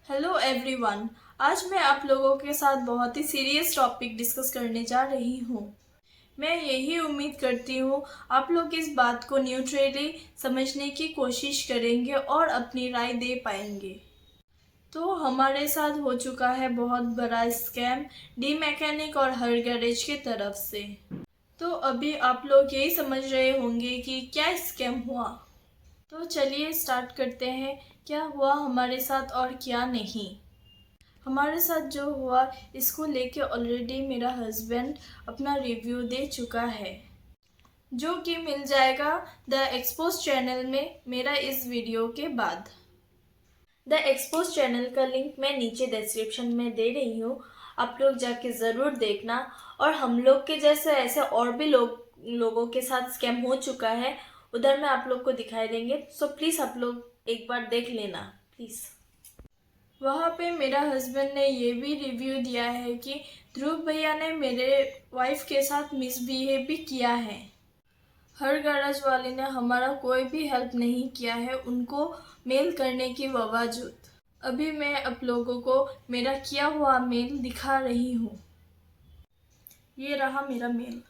Hello everyone. आज मैं आप लोगों के साथ बहुत ही सीरियस टॉपिक डिस्कस करने जा रही हूँ। मैं यही उम्मीद करती हूँ आप लोग इस बात को न्यूट्रली समझने की कोशिश करेंगे और अपनी राय दे पाएंगे। तो हमारे साथ हो चुका है बहुत बड़ा स्कैम डी मैकेनिक और हर गैरेज की तरफ से। तो अभी आप लोग यही समझ रहे होंगे कि क्या स्कैम हुआ। तो चलिए स्टार्ट करते हैं, क्या हुआ हमारे साथ और क्या नहीं। हमारे साथ जो हुआ इसको लेके ऑलरेडी मेरा हस्बैंड अपना रिव्यू दे चुका है, जो कि मिल जाएगा द एक्सपोज चैनल में मेरा इस वीडियो के बाद। द एक्सपोज चैनल का लिंक मैं नीचे डिस्क्रिप्शन में दे रही हूँ, आप लोग जाके ज़रूर देखना। और हम लोग के जैसे ऐसे और भी लोगों के साथ स्कैम हो चुका है, उधर में आप लोग को दिखाई देंगे। सो प्लीज़ आप लोग एक बार देख लेना प्लीज़। वहाँ पे मेरा हस्बैंड ने ये भी रिव्यू दिया है कि ध्रुव भैया ने मेरे वाइफ के साथ मिसबिहेव भी किया है। हर गैराज वाले ने हमारा कोई भी हेल्प नहीं किया है उनको मेल करने की बावजूद। अभी मैं आप लोगों को मेरा किया हुआ मेल दिखा रही हूँ। ये रहा मेरा मेल।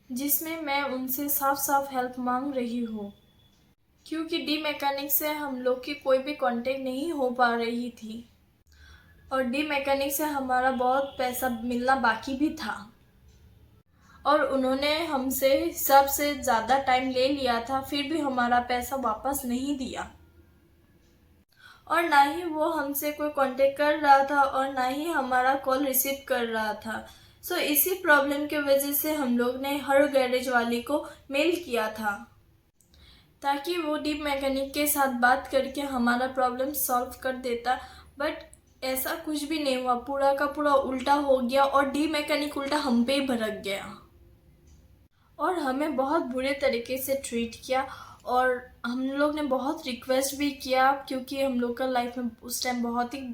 जिसमें मैं उनसे साफ साफ हेल्प मांग रही हूँ, क्योंकि डी मैकेनिक से हम लोग की कोई भी कांटेक्ट नहीं हो पा रही थी और डी मैकेनिक से हमारा बहुत पैसा मिलना बाकी भी था और उन्होंने हमसे हिसाब से ज़्यादा टाइम ले लिया था, फिर भी हमारा पैसा वापस नहीं दिया और ना ही वो हमसे कोई कांटेक्ट कर रहा था और ना ही हमारा कॉल रिसीव कर रहा था। सो इसी प्रॉब्लम के वजह से हम लोग ने हर गैरेज वाले को मेल किया था ताकि वो डीप मैकेनिक के साथ बात करके हमारा प्रॉब्लम सॉल्व कर देता। बट ऐसा कुछ भी नहीं हुआ, पूरा का पूरा उल्टा हो गया और डी मैकेनिक उल्टा हम पे ही भड़क गया और हमें बहुत बुरे तरीके से ट्रीट किया। और हम लोग ने बहुत रिक्वेस्ट भी किया क्योंकि हम लोग का लाइफ में उस टाइम बहुत ही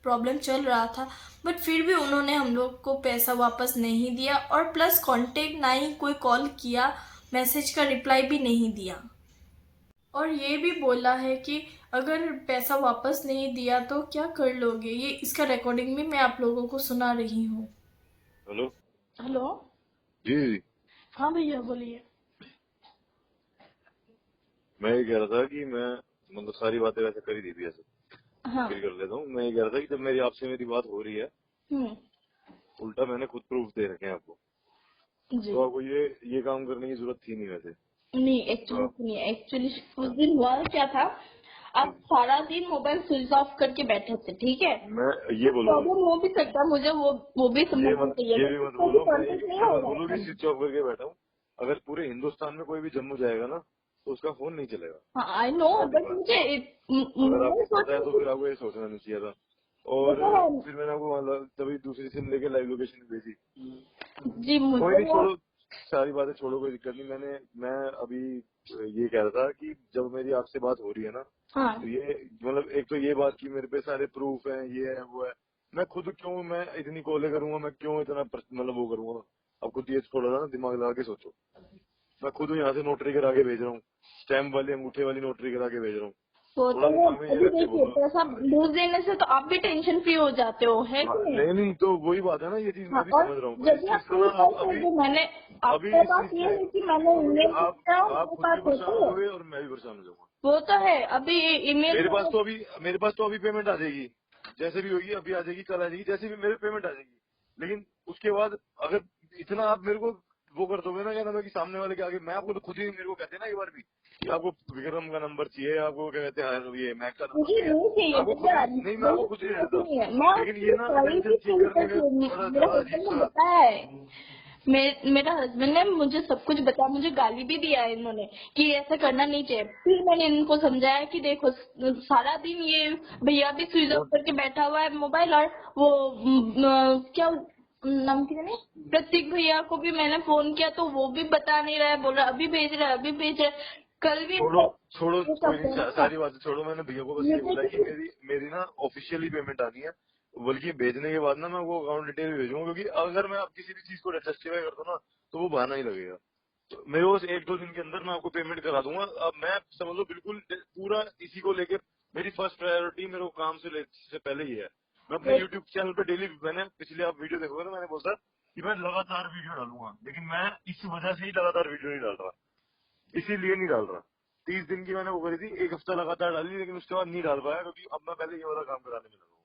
प्रॉब्लम चल रहा था, बट फिर भी उन्होंने हम लोग को पैसा वापस नहीं दिया और प्लस कांटेक्ट ना ही कोई कॉल किया, मैसेज का रिप्लाई भी नहीं दिया और ये भी बोला है कि अगर पैसा वापस नहीं दिया तो क्या कर लोगे। ये इसका रिकॉर्डिंग भी मैं आप लोगों को सुना रही हूँ। हेलो। हेलो। जी जी। हाँ भैया बोलिए। मैं ये कह रहा था कि मैं मतलब सारी बातें वैसे कर ही दी थी, ऐसे हाँ। फिर कर लेता हूँ। मैं ये कह रहा था कि जब मेरी आपसे मेरी बात हो रही है, उल्टा मैंने खुद प्रूफ दे रखे हैं आपको, जी। तो आपको ये काम करने की जरूरत थी नहीं वैसे। नहीं, तो एक्चुअली सुनिए, एक्चुअली उस दिन हुआ क्या था, आप सारा दिन मोबाइल स्विच ऑफ करके बैठे थे, ठीक है। मैं ये तो बोलूँ, प्रॉब्लम हो भी सकता है, मुझे वो भी समझना चाहिए ये था भी कि मत कोई भी बोलो, मैं कॉन्टेक्ट नहीं ये हो मत रहा बोलो कि था। स्विच ऑफ करके बैठा हूँ। अगर पूरे हिंदुस्तान में कोई भी जम्मू जाएगा ना तो उसका फोन नहीं चलेगा। हाँ आई नो, पहली बट बात, मुझे अगर मैं आपको पता है सोची तो कि फिर आपको ये सोचना नहीं चाहिए था। वो और तो है। फिर मैंने आपको मतलब तभी दूसरी सिम लेके लाइव लोकेशन भेजी। जी कोई मुझे नहीं, वो। छोड़ो सारी बातें, छोड़ो, कोई दिक्कत नहीं। मैं अभी ये कह रहा था कि जब मेरी आपसे बात हो रही है ना, हाँ। तो ये मतलब एक तो ये बात कि मेरे पे सारे प्रूफ हैं, ये है वो है, मैं खुद क्यों मैं इतनी कॉलें करूंगा, मैं क्यों इतना मतलब वो करूंगा। अब खुद ये थोड़ा सा ना दिमाग लगा के सोचो। मैं खुद यहाँ से नोटरी करा के भेज रहा हूँ, स्टैम्प वाली अंगूठे वाली नोटरी करा के भेज रहा हूँ। वो तो थोड़ा है। दिमाग में ये अभी रख के देखिए, बोलो। पैसा भेज देने से तो आप भी टेंशन फ्री हो जाते हो, है हाँ, कि नहीं। नहीं नहीं, तो वही बात है ना, ये चीज हाँ, मैं भी और समझ रहा हूँ, पर जब इस भी आप चीज का फ्री ना आप बैठे अभी जो मैंने अभी आपके इस पास चीज ये से है कि मैंने अभी ईमेल भेजा, आप मेरे खुद भी पास परेशान हो होते हैं। जाओगे और मैं भी परेशान हो जाऊंगा। वो तो है। अभी ईमेल मेरे पास तो अभी पेमेंट आ जाएगी, जैसे भी होगी, अभी आ जाएगी, कल आ जाएगी, जैसे भी मेरे पेमेंट आ जाएगी। लेकिन उसके बाद अगर इतना आप मेरे को वो कर दोगे ना, क्या नाम है कि सामने वाले के आगे, मैं आपको तो खुद ही मेरे को कहते हैं ना एक बार भी कि आपको विक्रम का नंबर चाहिए, आपको क्या कहते हैं ये मैक का नंबर मुझे चाहिए, नहीं चाहिए आपको खुद भैया, ही नहीं, मैं आपको मुझे खुद ही कोई दे बात देता। नहीं है। मैं लेकिन उसके ये लिए ना सॉरी अटेंशन भी सीख फील करने करती में हूँ, थोड़ा मेरे सा अजीब हस्बैंड ने सा। बताया है। मेरा हस्बैंड ने मुझे सब कुछ बताया, मुझे गाली भी दिया है इन्होंने कि ऐसा करना नहीं चाहिए। फिर मैंने इनको समझाया कि देखो सारा दिन ये भैया भी स्विच ऑफ करके बैठा हुआ है मोबाइल, और वो क्या नाम की जाने प्रतीक भैया को भी मैंने फोन किया तो वो भी बता नहीं रहा है, बोल रहा अभी भेज रहा है अभी भेज रहा है। कल भी छोड़ो छोड़ो, ये कोई सब नहीं, बोला था। सारी बातें छोड़ो। मैंने भैया को बस ये बोला है कि मेरी मेरी ना ऑफिशियली पेमेंट आनी है, बल्कि भेजने के बाद ना मैं वो अकाउंट डिटेल भेजूंगा, क्योंकि अगर मैं अब किसी भी चीज को जस्टिफाई करता हूँ ना तो वो बहाना ही लगेगा। तो मेरे को 1-2 दिन के अंदर मैं आपको पेमेंट करा दूंगा। अब मैं समझ लो बिल्कुल पूरा इसी को लेकर मेरी फर्स्ट प्रायोरिटी मेरे को काम से पहले ही है। मैं अपने यूट्यूब चैनल पे डेली, मैंने पिछले आप वीडियो देखोगे ना, मैंने बोला कि मैं लगातार वीडियो डालूंगा, लेकिन मैं इस वजह से ही लगातार वीडियो नहीं डाल रहा, इसीलिए नहीं डाल रहा। 30 दिन की मैंने वो करी थी, एक हफ्ता लगातार डाली, लेकिन उसके बाद नहीं डाल पाया क्योंकि अब मैं पहले ये वाला काम कराने में लगा हूँ।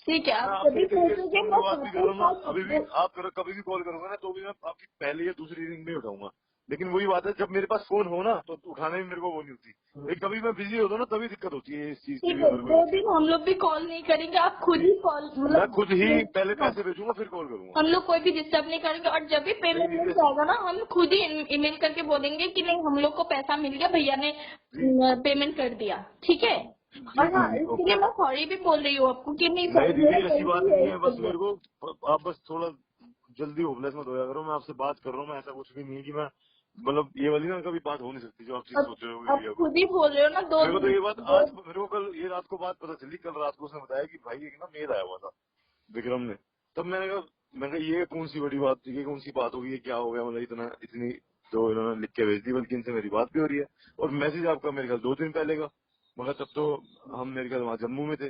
ठीक है, मैं आप आपसे जब भी एक तरीके से पूछोगे फोन मैं पे बात भी कर रहा हूँ ना, अभी भी साथ आप कभी भी कॉल करोगे ना तो भी मैं आपकी पहली या दूसरी रिंग में उठाऊंगा। लेकिन वही बात है, जब मेरे पास फोन हो ना तो उठाने में मेरे को वो नहीं होती, लेकिन कभी मैं बिजी होता हूँ ना तभी दिक्कत होती है इस चीज की ठीक भी। है, अगर कोई 2 दिन हम लोग भी कॉल नहीं करेंगे, आप खुद ही कॉल मैं खुद ही पहले हाँ, पैसे भेजूंगा फिर कॉल करूंगा। हम लोग कोई भी डिस्टर्ब नहीं करेंगे, और जब भी नहीं पेमेंट नहीं, मिल जैसे जाएगा ना हम खुद ही ईमेल करके बोलेंगे कि नहीं हम लोग को पैसा मिल गया, भैया ने जी पेमेंट कर दिया, ठीक है। जी और जी हाँ, जी, इसके लिए ओके। मैं सॉरी भी बोल रही हूँ आपको कि नहीं नहीं मेरा दीदी, ऐसी बात गलती है नहीं है, इसके बस लिए। मेरे को आप बस थोड़ा जल्दी होपलेस मत होया करो। मैं आपसे बात कर रहा हूँ, मैं ऐसा कुछ भी नहीं है कि मैं मतलब ये वाली ना कभी बात हो नहीं सकती जो आप चीज अब सोच रहे हो आप भैया को। खुद ही बोल रहे हो ना, दो मेरे को तो दिन ये बात दो आज, मेरे को कल ये रात को बात पता चली, कल रात को उसने बताया कि भाई एक ना मेल आया हुआ था विक्रम ने। तब मैंने कहा ये कौन सी बड़ी बात थी, ये कौन सी बात होगी, ये क्या हो गया, मतलब इतना इतनी जो इन्होंने लिख के भेज दी, बल्कि इनसे मेरी बात भी हो रही है। और मैसेज आपका मेरे ख्याल 2 दिन पहले का, मगर तब तो हम मेरे ख्याल वहाँ जम्मू में थे।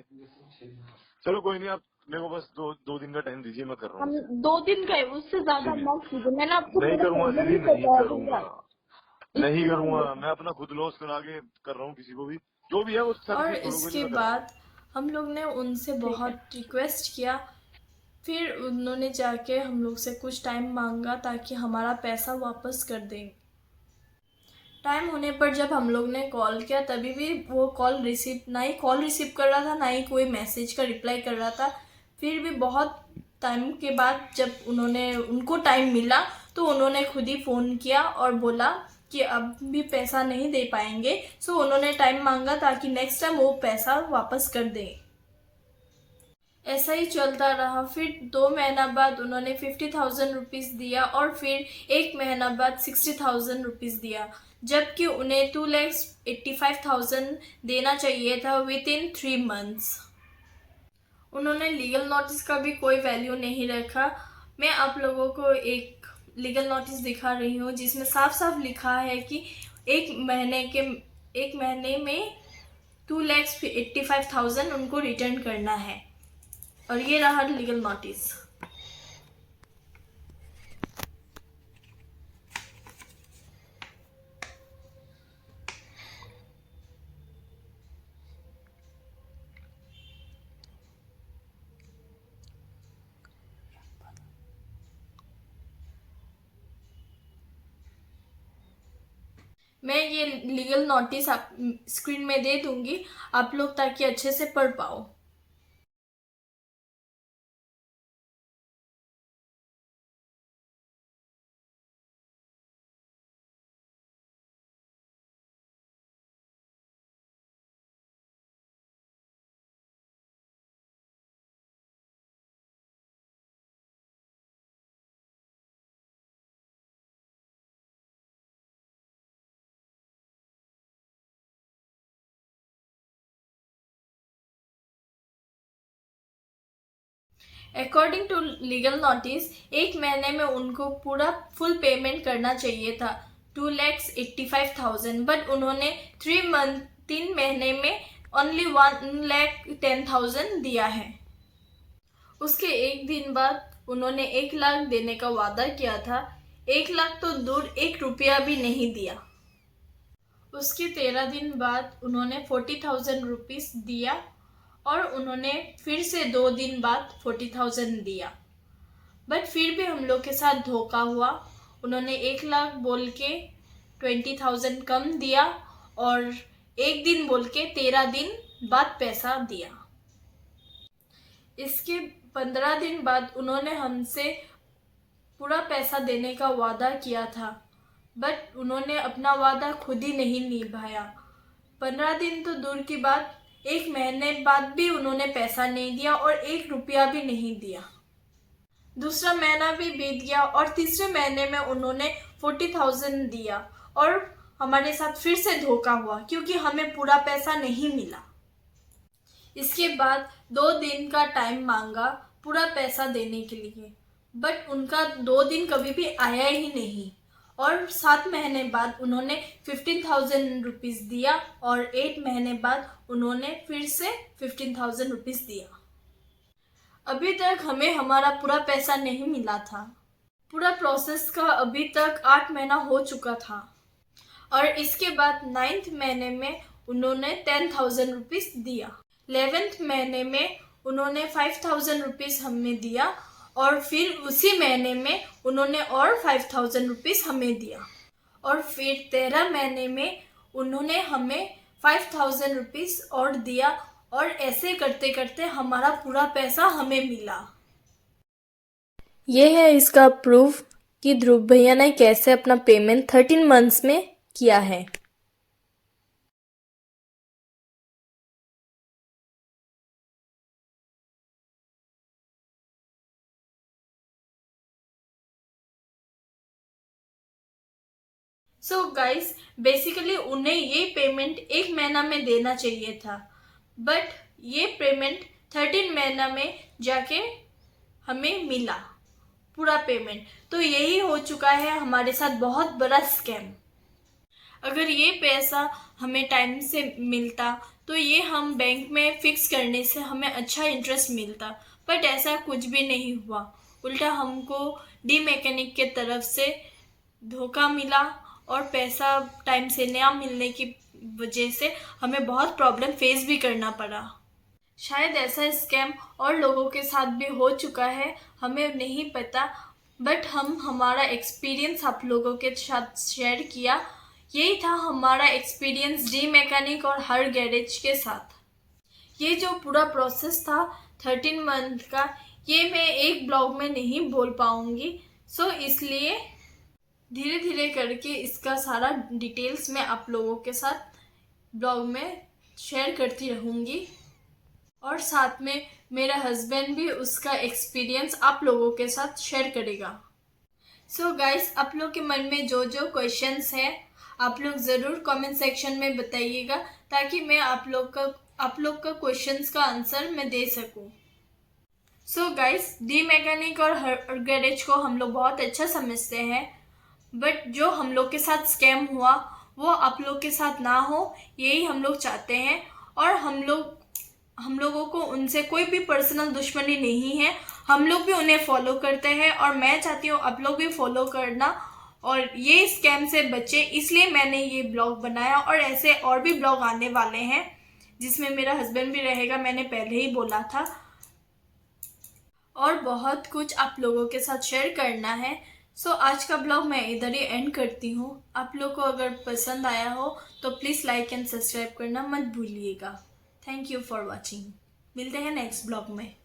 चलो कोई नहीं, आप मेरे को बस दो दिन का टाइम दीजिए, मैं कर रहा हूँ हम उसे। 2 दिन गए, उससे ज्यादा दीदी मत कीजिए, मैंने आपको नहीं मेरे करूंगा पहले दीदी, भी नहीं बताया करूंगा, भैया, नहीं इसलिए नहीं करूंगा। देखा। मैं अपना खुद लॉस करा के कर रहा हूँ किसी को भी, जो भी है वो सारी और चीज छोड़ो, कोई नहीं, इसके मैं कराऊंगा। बाद हम लोग ने उनसे ठीक है। बहुत रिक्वेस्ट किया, फिर उन्होंने जाके हम लोग से कुछ टाइम मांगा ताकि हमारा पैसा वापस कर दें। टाइम होने पर जब हम लोग ने कॉल किया तभी भी वो कॉल रिसीव कर रहा था, ना ही कोई मैसेज का रिप्लाई कर रहा था। फिर भी बहुत टाइम के बाद जब उनको टाइम मिला तो उन्होंने खुद ही फ़ोन किया और बोला कि अब भी पैसा नहीं दे पाएंगे, सो उन्होंने टाइम मांगा ताकि नेक्स्ट टाइम वो पैसा वापस कर दें। ऐसा ही चलता रहा। फिर 2 महीना बाद उन्होंने 50,000 रुपीज़ दिया और फिर 1 महीना बाद 60,000 रुपीज़ दिया, जबकि उन्हें 2,85,000 देना चाहिए था विद इन 3 मंथ्स। उन्होंने लीगल नोटिस का भी कोई वैल्यू नहीं रखा। मैं आप लोगों को एक लीगल नोटिस दिखा रही हूँ जिसमें साफ साफ लिखा है कि एक महीने में 2,85,000 उनको रिटर्न करना है। और ये रहा लीगल नोटिस। मैं ये लीगल नोटिस आप स्क्रीन में दे दूंगी आप लोग, ताकि अच्छे से पढ़ पाओ। अकॉर्डिंग टू लीगल नोटिस 1 महीने में उनको पूरा फुल पेमेंट करना चाहिए था 2,85,000, बट उन्होंने 3 महीने में ओनली 1,10,000 दिया है। उसके एक दिन बाद उन्होंने 1 लाख देने का वादा किया था। 1 लाख तो दूर, 1 रुपया भी नहीं दिया। उसके 13 दिन बाद उन्होंने 40,000 रुपीज़ दिया और उन्होंने फिर से 2 दिन बाद 40,000 दिया, बट फिर भी हम लोग के साथ धोखा हुआ। उन्होंने 1 लाख बोल के 20,000 कम दिया और एक दिन बोल के 13 दिन बाद पैसा दिया। इसके 15 दिन बाद उन्होंने हमसे पूरा पैसा देने का वादा किया था, बट उन्होंने अपना वादा खुद ही नहीं निभाया। 15 दिन तो दूर की बात, 1 महीने बाद भी उन्होंने पैसा नहीं दिया और 1 रुपया भी नहीं दिया। दूसरा महीना भी बीत गया और तीसरे महीने में उन्होंने 40,000 दिया और हमारे साथ फिर से धोखा हुआ क्योंकि हमें पूरा पैसा नहीं मिला। इसके बाद 2 दिन का टाइम मांगा पूरा पैसा देने के लिए, बट उनका 2 दिन कभी भी आया ही नहीं और 7 महीने बाद उन्होंने 15,000 रुपीज़ दिया और 8 महीने बाद उन्होंने फिर से 15,000 रुपीज़ दिया। अभी तक हमें हमारा पूरा पैसा नहीं मिला था। पूरा प्रोसेस का अभी तक 8 महीना हो चुका था और इसके बाद 9th महीने में उन्होंने 10,000 रुपीज़ दिया। 11th महीने में उन्होंने 5,000 रुपीज़ हमें दिया और फिर उसी महीने में उन्होंने और 5,000 रुपीज़ हमें दिया और फिर 13 महीने में उन्होंने हमें 5,000 रुपीज़ और दिया और ऐसे करते करते हमारा पूरा पैसा हमें मिला। ये है इसका प्रूफ कि ध्रुव भैया ने कैसे अपना पेमेंट 13 मंथ्स में किया है। सो गाइस, बेसिकली उन्हें ये पेमेंट 1 महीना में देना चाहिए था, बट ये पेमेंट 13 महीना में जाके हमें मिला पूरा पेमेंट। तो यही हो चुका है हमारे साथ बहुत बड़ा स्कैम। अगर ये पैसा हमें टाइम से मिलता तो ये हम बैंक में फिक्स करने से हमें अच्छा इंटरेस्ट मिलता, बट ऐसा कुछ भी नहीं हुआ। उल्टा हमको डी मैकेनिक के तरफ से धोखा मिला और पैसा टाइम से ना मिलने की वजह से हमें बहुत प्रॉब्लम फेस भी करना पड़ा। शायद ऐसा स्कैम और लोगों के साथ भी हो चुका है, हमें नहीं पता, बट हम हमारा एक्सपीरियंस आप लोगों के साथ शेयर किया। यही था हमारा एक्सपीरियंस डी मैकेनिक और हर गैरेज के साथ। ये जो पूरा प्रोसेस था 13 मंथ का, ये मैं एक ब्लॉग में नहीं बोल पाऊँगी, सो इसलिए धीरे धीरे करके इसका सारा डिटेल्स मैं आप लोगों के साथ ब्लॉग में शेयर करती रहूँगी और साथ में मेरा हस्बैंड भी उसका एक्सपीरियंस आप लोगों के साथ शेयर करेगा। सो गाइस, आप लोग के मन में जो जो क्वेश्चंस हैं आप लोग ज़रूर कमेंट सेक्शन में बताइएगा ताकि मैं आप लोग का क्वेश्चंस का आंसर मैं दे सकूं। सो गाइस, डी मैकेनिक और हर गैरेज को हम लोग बहुत अच्छा समझते हैं, बट जो हम लोग के साथ स्कैम हुआ वो आप लोग के साथ ना हो, यही हम लोग चाहते हैं। और हम लोगों को उनसे कोई भी पर्सनल दुश्मनी नहीं है, हम लोग भी उन्हें फॉलो करते हैं और मैं चाहती हूँ आप लोग भी फॉलो करना और ये स्कैम से बचे, इसलिए मैंने ये ब्लॉग बनाया। और ऐसे और भी ब्लॉग आने वाले हैं जिसमें मेरा हस्बैंड भी रहेगा, मैंने पहले ही बोला था, और बहुत कुछ आप लोगों के साथ शेयर करना है। सो आज का ब्लॉग मैं इधर ही एंड करती हूँ। आप लोग को अगर पसंद आया हो तो प्लीज़ लाइक एंड सब्सक्राइब करना मत भूलिएगा। Thank you for watching. मिलते हैं नेक्स्ट ब्लॉग में।